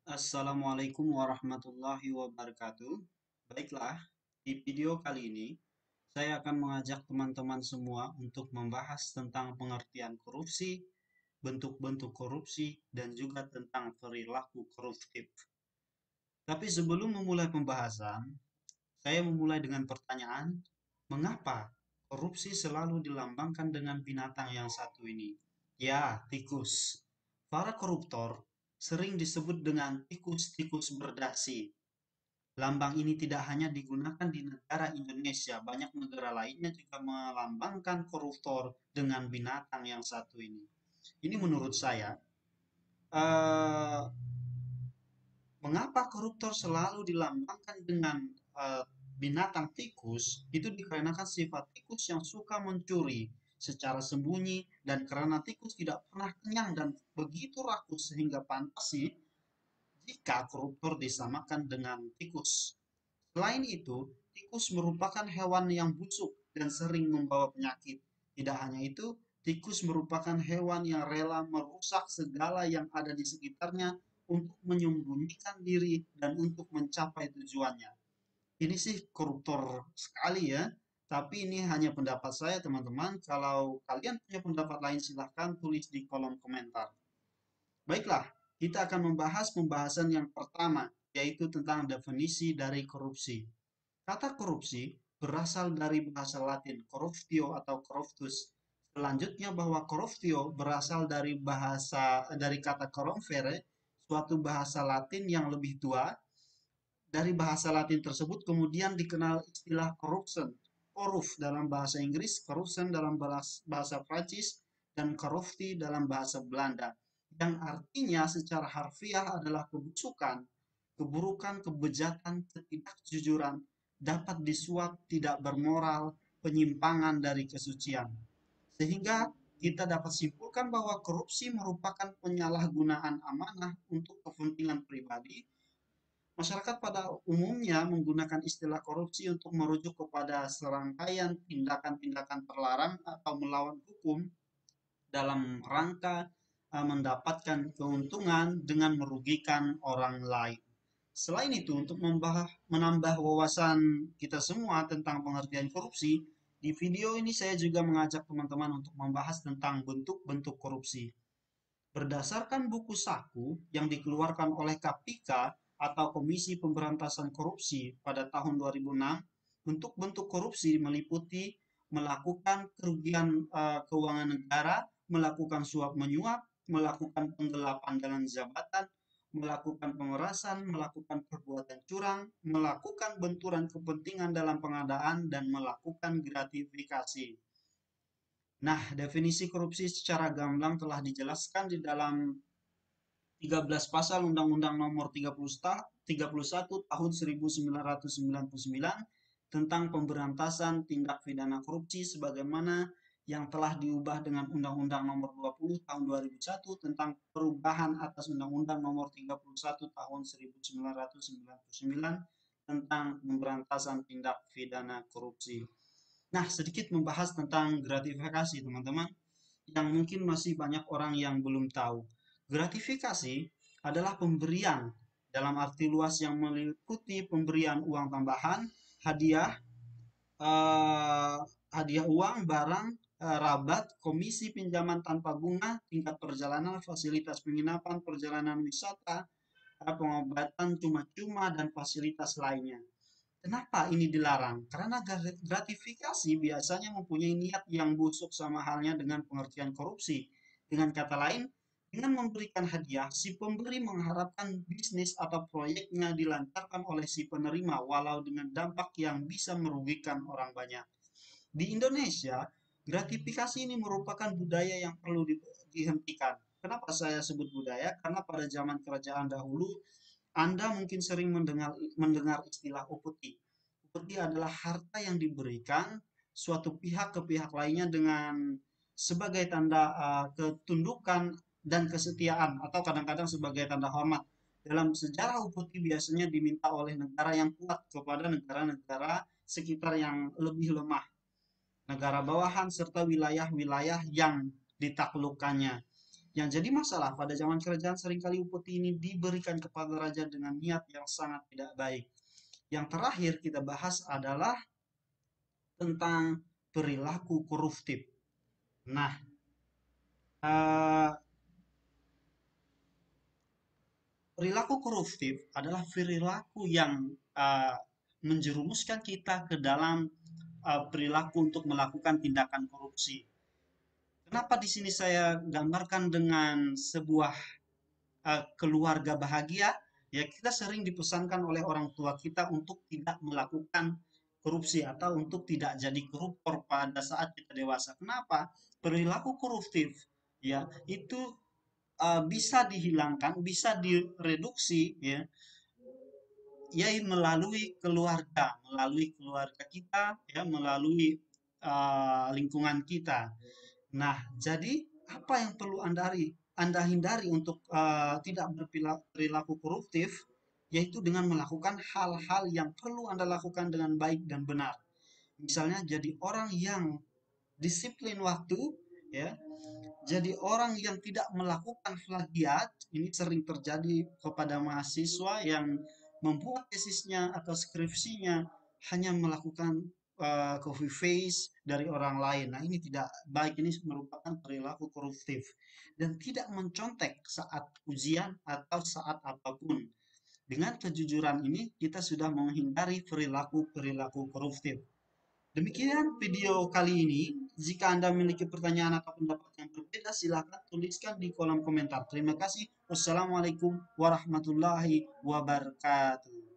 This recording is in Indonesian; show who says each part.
Speaker 1: Assalamualaikum warahmatullahi wabarakatuh. Baiklah, di video kali ini saya akan mengajak teman-teman semua untuk membahas tentang pengertian korupsi, bentuk-bentuk korupsi, dan juga tentang perilaku koruptif. Tapi sebelum memulai pembahasan, saya memulai dengan pertanyaan, mengapa korupsi selalu dilambangkan dengan binatang yang satu ini? Ya, tikus. Para koruptor sering disebut dengan tikus-tikus berdasi. Lambang ini tidak hanya digunakan di negara Indonesia, banyak negara lainnya juga melambangkan koruptor dengan binatang yang satu ini. Ini menurut saya, eh, mengapa koruptor selalu dilambangkan dengan binatang tikus? Itu dikarenakan sifat tikus yang suka mencuri secara sembunyi dan karena tikus tidak pernah kenyang dan begitu rakus sehingga pantas sih jika koruptor disamakan dengan tikus. Selain itu, tikus merupakan hewan yang busuk dan sering membawa penyakit. Tidak hanya itu, tikus merupakan hewan yang rela merusak segala yang ada di sekitarnya untuk menyembunyikan diri dan untuk mencapai tujuannya. Ini sih koruptor sekali ya, tapi ini hanya pendapat saya teman-teman. Kalau kalian punya pendapat lain silahkan tulis di kolom komentar. Baiklah, kita akan membahas pembahasan yang pertama, yaitu tentang definisi dari korupsi. Kata korupsi berasal dari bahasa Latin corruptio atau corruptus. Selanjutnya bahwa corruptio berasal dari kata corromvere, suatu bahasa Latin yang lebih tua. Dari bahasa Latin tersebut kemudian dikenal istilah corruption, corrup dalam bahasa Inggris, corruption dalam bahasa Prancis, dan corrupti dalam bahasa Belanda, yang artinya secara harfiah adalah kebusukan, keburukan, kebejatan, ketidakjujuran, dapat disuap, tidak bermoral, penyimpangan dari kesucian. Sehingga kita dapat simpulkan bahwa korupsi merupakan penyalahgunaan amanah untuk kepentingan pribadi. Masyarakat pada umumnya menggunakan istilah korupsi untuk merujuk kepada serangkaian tindakan-tindakan terlarang atau melawan hukum dalam rangka mendapatkan keuntungan dengan merugikan orang lain. Selain itu, untuk menambah wawasan kita semua tentang pengertian korupsi, di video ini saya juga mengajak teman-teman untuk membahas tentang bentuk-bentuk korupsi. Berdasarkan buku saku yang dikeluarkan oleh KPK atau Komisi Pemberantasan Korupsi pada tahun 2006, bentuk-bentuk korupsi meliputi melakukan kerugian keuangan negara, melakukan suap menyuap, melakukan penggelapan dalam jabatan, melakukan pemerasan, melakukan perbuatan curang, melakukan benturan kepentingan dalam pengadaan, dan melakukan gratifikasi. Nah, definisi korupsi secara gamblang telah dijelaskan di dalam 13 pasal Undang-Undang Nomor 31 Tahun 1999 tentang pemberantasan tindak pidana korupsi sebagaimana yang telah diubah dengan Undang-Undang Nomor 20 Tahun 2001 tentang perubahan atas Undang-Undang Nomor 31 Tahun 1999 tentang pemberantasan tindak pidana korupsi. Nah, sedikit membahas tentang gratifikasi, teman-teman, yang mungkin masih banyak orang yang belum tahu. Gratifikasi adalah pemberian dalam arti luas yang meliputi pemberian uang tambahan, hadiah, eh, hadiah uang, barang, rabat, komisi pinjaman tanpa bunga, tingkat perjalanan, fasilitas penginapan, perjalanan wisata, pengobatan cuma-cuma, dan fasilitas lainnya. Kenapa ini dilarang? Karena gratifikasi biasanya mempunyai niat yang busuk sama halnya dengan pengertian korupsi. Dengan kata lain, dengan memberikan hadiah, si pemberi mengharapkan bisnis atau proyeknya dilancarkan oleh si penerima walau dengan dampak yang bisa merugikan orang banyak. Di Indonesia, gratifikasi ini merupakan budaya yang perlu dihentikan. Kenapa saya sebut budaya? Karena pada zaman kerajaan dahulu anda mungkin sering mendengar istilah upeti. Upeti adalah harta yang diberikan suatu pihak ke pihak lainnya dengan sebagai tanda ketundukan dan kesetiaan atau kadang-kadang sebagai tanda hormat. Dalam sejarah upeti biasanya diminta oleh negara yang kuat kepada negara-negara sekitar yang lebih lemah, negara bawahan serta wilayah-wilayah yang ditaklukkannya. Yang jadi masalah pada zaman kerajaan seringkali upeti ini diberikan kepada raja dengan niat yang sangat tidak baik. Yang terakhir kita bahas adalah tentang perilaku koruptif. Nah, eh, perilaku koruptif adalah perilaku yang eh, menjerumuskan kita ke dalam perilaku untuk melakukan tindakan korupsi. Kenapa di sini saya gambarkan dengan sebuah keluarga bahagia? Ya, kita sering dipesankan oleh orang tua kita untuk tidak melakukan korupsi atau untuk tidak jadi koruptor pada saat kita dewasa. Kenapa? Perilaku koruptif ya itu bisa dihilangkan, bisa direduksi ya, ya melalui keluarga kita ya, melalui lingkungan kita. Nah, jadi apa yang perlu Anda hindari untuk tidak berperilaku koruptif, yaitu dengan melakukan hal-hal yang perlu Anda lakukan dengan baik dan benar. Misalnya jadi orang yang disiplin waktu, ya, jadi orang yang tidak melakukan plagiat. Ini sering terjadi kepada mahasiswa yang membuat tesisnya atau skripsinya hanya melakukan copy paste dari orang lain. Nah, ini tidak baik, ini merupakan perilaku koruptif dan tidak mencontek saat ujian atau saat apapun. Dengan kejujuran ini kita sudah menghindari perilaku-perilaku koruptif. Demikian video kali ini. Jika Anda memiliki pertanyaan atau pendapat yang berbeda, silakan tuliskan di kolom komentar. Terima kasih. Wassalamualaikum warahmatullahi wabarakatuh.